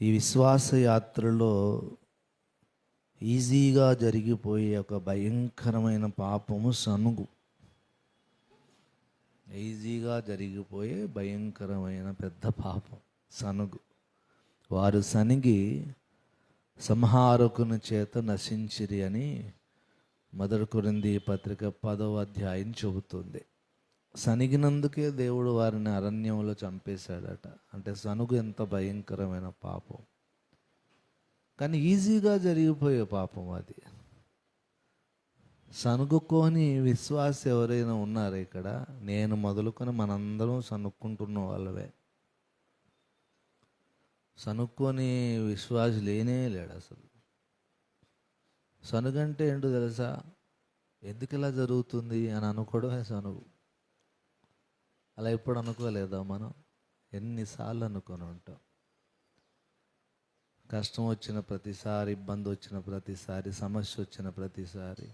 ఈ విశ్వాస యాత్రలో ఈజీగా జరిగిపోయే ఒక భయంకరమైన పాపము సనుగు. ఈజీగా జరిగిపోయే భయంకరమైన పెద్ద పాపం సనుగు. వారు సనిగి సంహారకుని చేత నశించిరి అని 1 కొరింథీ పత్రిక 10వ అధ్యాయం చెబుతుంది. సనిగినందుకే దేవుడు వారిని అరణ్యంలో చంపేశాడట. అంటే సనుగు ఎంత భయంకరమైన పాపం. కానీ ఈజీగా జరిగిపోయే పాపం అది. సనుగుకొని విశ్వాస ఎవరైనా ఉన్నారా ఇక్కడ? నేను మొదలుకొని మనందరం సనుక్కుంటున్న వాళ్ళవే. సనుక్కొని విశ్వాసి లేనే లేడు అసలు. సనుగంటే ఏంటో తెలుసా? ఎందుకు ఇలా జరుగుతుంది అని అనుకోవడమే సనుగు. అలా ఎప్పుడు అనుకోలేదా మనం? ఎన్నిసార్లు అనుకొని ఉంటాం. కష్టం వచ్చిన ప్రతిసారి, ఇబ్బంది వచ్చిన ప్రతిసారి, సమస్య వచ్చిన ప్రతిసారి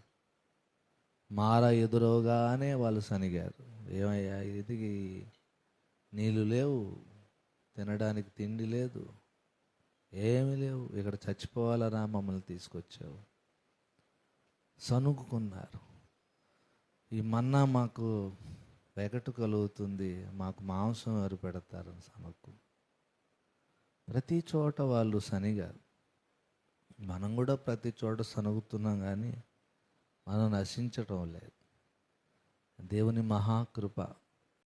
మార ఎదురవగానే వాళ్ళు సనిగారు. ఏమయ్యా, ఇది నీళ్ళు లేవు, తినడానికి తిండి లేదు, ఏమీ లేవు, ఇక్కడ చచ్చిపోవాలరా మమ్మల్ని తీసుకొచ్చావు. సనుగుకున్నారు. ఈ మన్నా మాకు వెగటు కలుగుతుంది, మాకు మాంసం ఎవరు పెడతారు సనుక్కు. ప్రతి చోట వాళ్ళు సనిగారు. మనం కూడా ప్రతి చోట సనుగుతున్నాం, కానీ మనం నశించటం లేదు. దేవుని మహాకృప